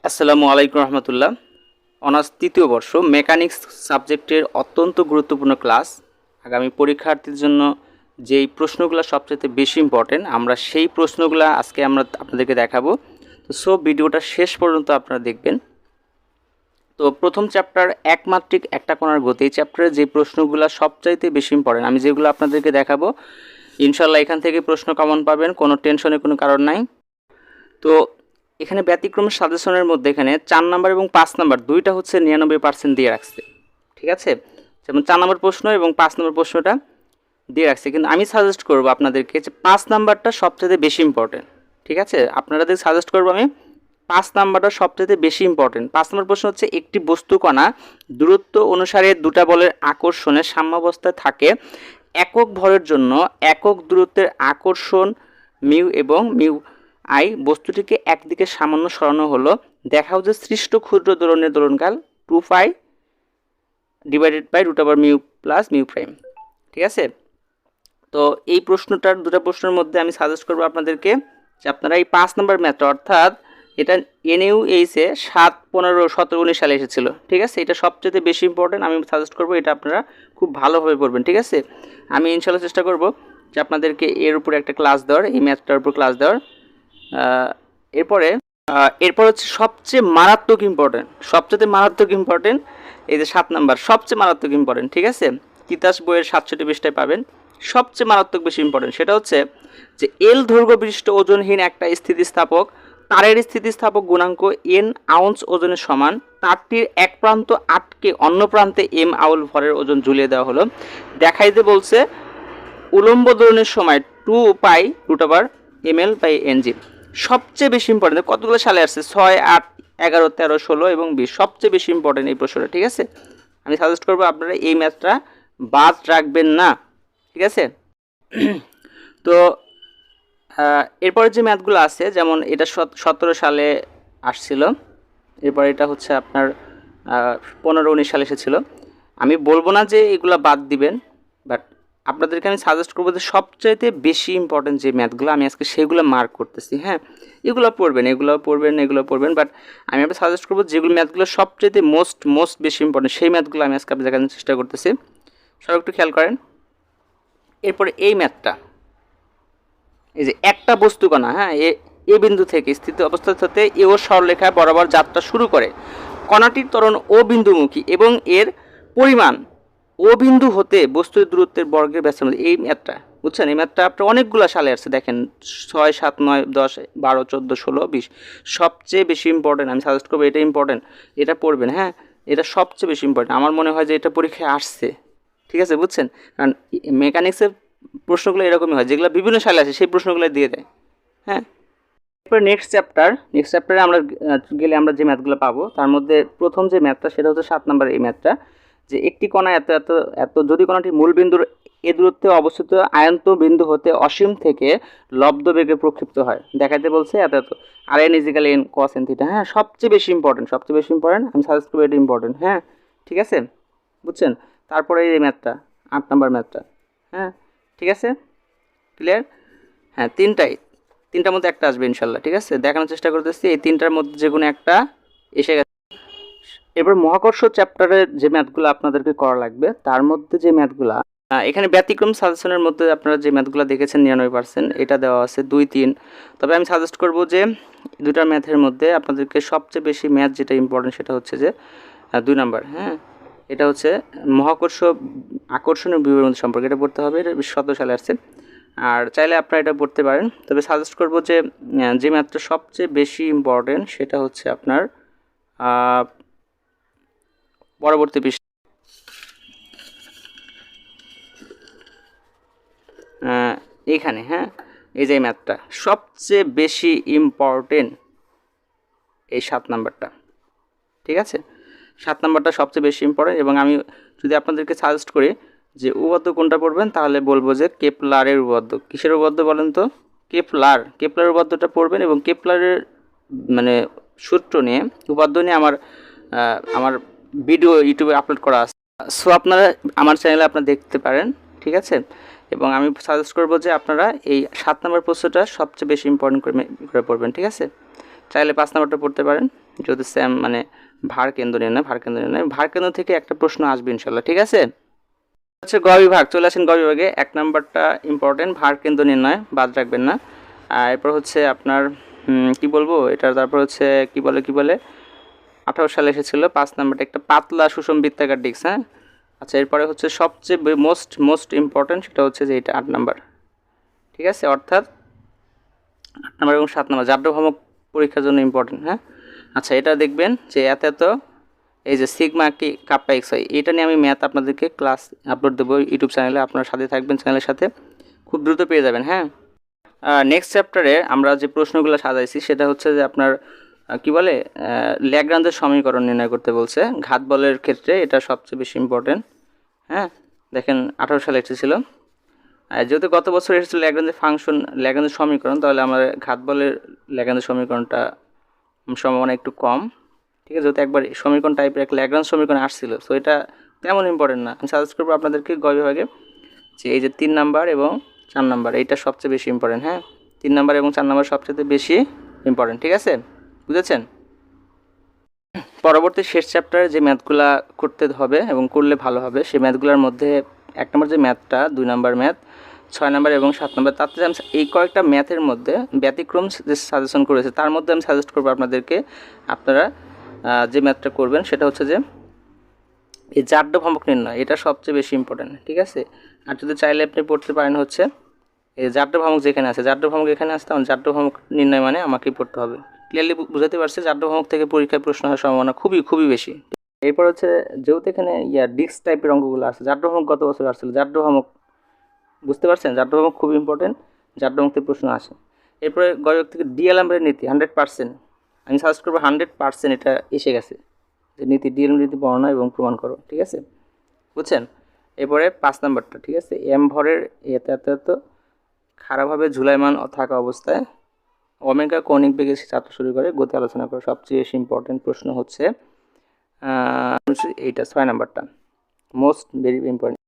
আসসালামু আলাইকুম রহমতুল্লাহ। অনার্স তৃতীয় বর্ষ মেকানিক্স সাবজেক্টের অত্যন্ত গুরুত্বপূর্ণ ক্লাস। আগামী পরীক্ষার্থীর জন্য যেই প্রশ্নগুলো সবচেয়ে বেশি ইম্পর্টেন্ট, আমরা সেই প্রশ্নগুলো আজকে আমরা আপনাদেরকে দেখাবো। তো ভিডিওটা শেষ পর্যন্ত আপনারা দেখবেন। তো প্রথম চ্যাপ্টার একমাত্রিক একটা কোণার গতি, এই চ্যাপ্টারে যে প্রশ্নগুলো সবচাইতে বেশি ইম্পর্টেন্ট আমি যেগুলো আপনাদেরকে দেখাবো, ইনশাল্লাহ এখান থেকে প্রশ্ন কমন পাবেন, কোনো টেনশনের কোনো কারণ নাই। তো এখানে ব্যতিক্রম সাজেশনের মধ্যে এখানে 4 নাম্বার এবং 5 নাম্বার দুইটা হচ্ছে 99% দিয়ে রাখছে, ঠিক আছে। যেমন 4 নম্বর প্রশ্ন এবং 5 নম্বর প্রশ্নটা দিয়ে রাখছে, কিন্তু আমি সাজেস্ট করব আপনাদেরকে যে 5 নাম্বারটা সবচেয়ে বেশি ইম্পর্টেন্ট, ঠিক আছে। আপনাদের সাজেস্ট করব আমি 5 নাম্বারটা সবচেয়ে বেশি ইম্পর্টেন্ট। 5 নম্বর প্রশ্ন হচ্ছে, একটি বস্তু কণা দূরত্ব অনুসারে দুটা বলের আকর্ষণে সাম্যাবস্থায় থাকে, একক ভরের জন্য একক দূরত্বের আকর্ষণ মিউ এবং মিউ আই বস্তুটিকে একদিকে সামান্য সরানো হলো, দেখাও যে সৃষ্ট ক্ষুদ্র দোলনের দোলনকাল 2π divided by √μ plus mu prime, ঠিক আছে। তো এই প্রশ্নটার দুটো প্রশ্নের মধ্যে আমি সাজেস্ট করবো আপনাদেরকে যে আপনারা এই 5 নম্বর ম্যাথটা, অর্থাৎ এটা NUH-এ 7, 15, 17, 19 সালে এসেছিল, ঠিক আছে। এটা সবচেয়ে বেশি ইম্পর্টেন্ট, আমি সাজেস্ট করবো এটা আপনারা খুব ভালোভাবে পড়বেন, ঠিক আছে। আমি ইনশাল্লাহ চেষ্টা করব যে আপনাদেরকে এর উপর একটা ক্লাস দেওয়ার, এই ম্যাথটার উপর ক্লাস দেওয়ার। এরপর হচ্ছে সবচেয়ে মারাত্মক ইম্পর্টেন্ট এই যে 7 নাম্বার, সবচেয়ে মারাত্মক ইম্পর্টেন্ট, ঠিক আছে। তিতাস বইয়ের 67 পৃষ্ঠায় পাবেন। সবচেয়ে মারাত্মক বেশি ইম্পর্টেন্ট সেটা হচ্ছে যে এল দৈর্ঘ্য বিশিষ্ট ওজনহীন একটা স্থিতিস্থাপক, তারের স্থিতিস্থাপক গুণাঙ্ক N আউন্স ওজনের সমান, তারটির এক প্রান্ত আটকে অন্য প্রান্তে M আউল ভরের ওজন ঝুলিয়ে দেওয়া হলো। দেখাইতে বলছে উলম্ব দোলনের সময় 2π √ml/ng। সবচেয়ে বেশি ইম্পর্টেন্ট কতগুলো সালে আসছে, 6, 8, 11, 13, 16 এবং 20, সবচেয়ে বেশি ইম্পর্টেন্ট এই প্রশ্নটা, ঠিক আছে। আমি সাজেস্ট করবো আপনারা এই ম্যাথটা বাদ রাখবেন না, ঠিক আছে। তো এরপরে যে ম্যাথগুলো আছে, যেমন এটা 17 সালে আসছিল, এরপর এটা হচ্ছে আপনার 15, 19 সালে এসেছিলো। আমি বলবো না যে এগুলো বাদ দিবেন, বাট আপনাদেরকে আমি সাজেস্ট করবো যে সবচাইতে বেশি ইম্পর্টেন্ট যে ম্যাথগুলো আমি আজকে সেগুলো মার্ক করতেছি, হ্যাঁ। এগুলো পড়বেন, বাট আমি আপনাকে সাজেস্ট করবো যেগুলো ম্যাথগুলো সবচাইতে মোস্ট বেশি ইম্পর্টেন্ট, সেই ম্যাথগুলো আমি আজকে আপনাদের দেখানোর চেষ্টা করতেছি। সব একটু খেয়াল করেন। এরপরে এই ম্যাথটা, এই যে একটা বস্তু কণা, হ্যাঁ, এ বিন্দু থেকে স্থিত অবস্থা হতে এ ও সরলরেখায় বরাবর যাত্রা শুরু করে, কণাটির ত্বরণ ও বিন্দুমুখী এবং এর পরিমাণ ও বিন্দু হতে বস্তুর দূরত্বের বর্গের ব্যস্তের মধ্যে, এই ম্যাথটা বুঝছেন। এই ম্যাথটা আপনার অনেকগুলো সালে আসছে, দেখেন 6, 7, 9, 10, 12, 14, 16, 20, সবচেয়ে বেশি ইম্পর্টেন্ট। আমি সাজেস্ট করবো এটা ইম্পর্টেন্ট, এটা পড়বেন, হ্যাঁ। এটা সবচেয়ে বেশি ইম্পর্টেন্ট, আমার মনে হয় যে এটা পরীক্ষায় আসছে, ঠিক আছে, বুঝছেন। কারণ মেকানিক্সের প্রশ্নগুলো এরকমই হয়, যেগুলো বিভিন্ন সালে আসে সেই প্রশ্নগুলো দিয়ে দেয়, হ্যাঁ। এরপর নেক্সট চ্যাপ্টারে আমরা গেলে আমরা যে ম্যাথগুলো পাবো, তার মধ্যে প্রথম যে ম্যাথটা সেটা হচ্ছে 7 নম্বর এই ম্যাথটা, যে একটি কণা এত যদি কণাটি মূল বিন্দুর এ দূরত্বে অবস্থিত আয়ন্ত বিন্দু হতে অসীম থেকে লব্ধ বেগে প্রক্ষিপ্ত হয়, দেখাতে বলছে এত আর n = n cos n θ, হ্যাঁ। সবচেয়ে বেশি ইম্পর্টেন্ট, আমি সাজেস্ট করবো এটা ইম্পর্টেন্ট, হ্যাঁ, ঠিক আছে, বুঝছেন। তারপরে এই ম্যাথটা 8 নম্বর ম্যাথটা, হ্যাঁ, ঠিক আছে, ক্লিয়ার। হ্যাঁ, তিনটার মধ্যে একটা আসবে ইনশাল্লাহ, ঠিক আছে। দেখানোর চেষ্টা করতেছি এই তিনটার মধ্যে যে কোনো একটা এসে গেছে। এরপর মহাকর্ষ চ্যাপ্টারের যে ম্যাথগুলো আপনাদেরকে করা লাগবে, তার মধ্যে যে ম্যাথগুলো এখানে ব্যতিক্রম সাজেশনের মধ্যে আপনারা যে ম্যাথগুলো দেখেছেন 99%, এটা দেওয়া আছে 2, 3। তবে আমি সাজেস্ট করব যে দুটা ম্যাথের মধ্যে আপনাদেরকে সবচেয়ে বেশি ম্যাথ যেটা ইম্পর্টেন্ট সেটা হচ্ছে যে 2 নাম্বার, হ্যাঁ। এটা হচ্ছে মহাকর্ষ আকর্ষণীয় বিভবের মধ্যে সম্পর্কে, এটা পড়তে হবে, এটা 17 সালে আসছে। আর চাইলে আপনারা এটা পড়তে পারেন, তবে সাজেস্ট করব যে ম্যাথটা সবচেয়ে বেশি ইম্পর্টেন্ট সেটা হচ্ছে আপনার পরবর্তী পৃষ্ঠা, এইখানে, হ্যাঁ, এই যে ম্যাথটা সবচেয়ে বেশি ইম্পর্টেন্ট, এই 7 নাম্বারটা, ঠিক আছে। 7 নাম্বারটা সবচেয়ে বেশি ইম্পর্টেন্ট। এবং আমি যদি আপনাদেরকে সাজেস্ট করি যে উপপাদ্য কোনটা পড়বেন, তাহলে বলবো যে কেপলারের উপপাদ্য। কিসের উপপাদ্য বলেন তো? কেপলারের উপপাদ্যটা পড়বেন, এবং কেপলারের মানে সূত্র নিয়ে, উপপাদ্য নিয়ে আমার ভিডিও ইউটিউবে আপলোড করা আছে, সো আপনারা আমার চ্যানেলে আপনারা দেখতে পারেন, ঠিক আছে। এবং আমি সাজেস্ট করবো যে আপনারা এই 7 নম্বর প্রশ্নটা সবচেয়ে বেশি ইম্পর্টেন্ট করে পড়বেন, ঠিক আছে। চাইলে 5 নম্বরটা পড়তে পারেন। যদি স্যাম মানে ভার কেন্দ্র নির্ণয় ভার কেন্দ্র থেকে একটা প্রশ্ন আসবে ইনশাল্লাহ, ঠিক আছে। হচ্ছে গ বিভাগ, চলে আসেন গ বিভাগে। 1 নাম্বারটা ইম্পর্টেন্ট, ভার কেন্দ্র নির্ণয়, বাদ রাখবেন না। আর এরপর হচ্ছে আপনার কি বলবো এটা, তারপর হচ্ছে কি বলে 18 সালে এসেছিল 5 নাম্বারটা একটা পাতলা সুষম বৃত্তাকার ডিস্ক, হ্যাঁ। আচ্ছা, এরপরে হচ্ছে সবচেয়ে মোস্ট ইম্পর্টেন্ট, সেটা হচ্ছে যে এটা 8 নাম্বার, ঠিক আছে। অর্থাৎ 8 নাম্বার এবং 7 নাম্বার জাব্র ভ্রামক পরীক্ষার জন্য ইম্পর্টেন্ট, হ্যাঁ। আচ্ছা, এটা দেখবেন যে এত এই যে সিগমা কি কাপ্পা এক্স হয়, এটা নিয়ে আমি ম্যাথ আপনাদেরকে ক্লাস আপলোড দেবো ইউটিউব চ্যানেলে, আপনার সাথে থাকবেন চ্যানেলের সাথে, খুব দ্রুত পেয়ে যাবেন, হ্যাঁ। নেক্সট চ্যাপ্টারে আমরা যে প্রশ্নগুলো সাজাইছি সেটা হচ্ছে যে আপনার কি বলে ল্যাগ্রাঞ্জের সমীকরণ নির্ণয় করতে বলছে ঘাত বলের ক্ষেত্রে, এটা সবচেয়ে বেশি ইম্পর্টেন্ট, হ্যাঁ। দেখেন 18 সালে এসেছিল, যেহেতু গত বছর এসেছিল ল্যাগ্রাঞ্জের সমীকরণ, তাহলে আমাদের ঘাত বলের ল্যাগ্রাঞ্জের সমীকরণটা সম্ভাবনা একটু কম, ঠিক আছে। যেহেতু একবার সমীকরণ টাইপের একটা ল্যাগ্রাঞ্জ সমীকরণ আসছিল, সো এটা তেমন ইম্পর্টেন্ট না। আমি সাজেস্ট করবো আপনাদেরকে গ বিভাগে যে এই যে 3 নাম্বার এবং 4 নাম্বার, এইটা সবচেয়ে বেশি ইম্পর্টেন্ট, হ্যাঁ। 3 নাম্বার এবং 4 নাম্বার সবচেয়ে বেশি ইম্পর্টেন্ট, ঠিক আছে, বুঝেছেন। পরবর্তী শেষ চ্যাপ্টারে যে ম্যাথগুলা করতে হবে এবং করলে ভালো হবে, সেই ম্যাথগুলোর মধ্যে 1 নম্বর যে ম্যাথটা, 2 নাম্বার ম্যাথ, 6 নাম্বার এবং 7 নাম্বার, তাতে আমি এই কয়েকটা ম্যাথের মধ্যে ব্যতিক্রম যে সাজেশন করেছে তার মধ্যে আমি সাজেস্ট করবো আপনাদেরকে, আপনারা যে ম্যাথটা করবেন সেটা হচ্ছে যে এই জাড্য ভ্রামক নির্ণয়, এটা সবচেয়ে বেশি ইম্পর্টেন্ট, ঠিক আছে। আর যদি চাইলে আপনি পড়তে পারেন হচ্ছে এই জাড্য ভ্রামক যেখানে আছে, জাড্য ভ্রামক এখানে আসতে, তখন জাড্য ভ্রামক নির্ণয় মানে আমাকেই পড়তে হবে। ক্লিয়ারলি বুঝাতে পারছি, জাড্য ভ্রামক থেকে পরীক্ষায় প্রশ্ন হওয়ার সম্ভাবনা খুবই বেশি। এরপর হচ্ছে যেহেতু এখানে ডিস্ক টাইপের অঙ্কগুলো আছে, জাড্য ভ্রামক গত বছর আসছিল, জাড্য ভ্রামক বুঝতে পারছেন, জাড্য ভ্রামক খুব ইম্পর্টেন্ট, জাড্য ভ্রামক থেকে প্রশ্ন আসে। এরপরে গয়ক থেকে ডিএলএমের নীতি 100%, আমি সাজেস্ট করবো 100% এটা এসে গেছে, যে নীতি ডিএলএম নীতি বর্ণনা এবং প্রমাণ করো, ঠিক আছে, বুঝছেন। এরপরে 5 নাম্বারটা, ঠিক আছে, এম ভরের এত খারাপভাবে ঝুলাইমান থাকা অবস্থায় ওমেগা কৌণিক বেগে যাত্রা শুরু করে, গতি আলোচনা করো। সবচেয়ে বেশি ইম্পর্টেন্ট প্রশ্ন হচ্ছে এইটা 6 নাম্বারটা, মোস্ট ভেরি ইম্পর্টেন্ট।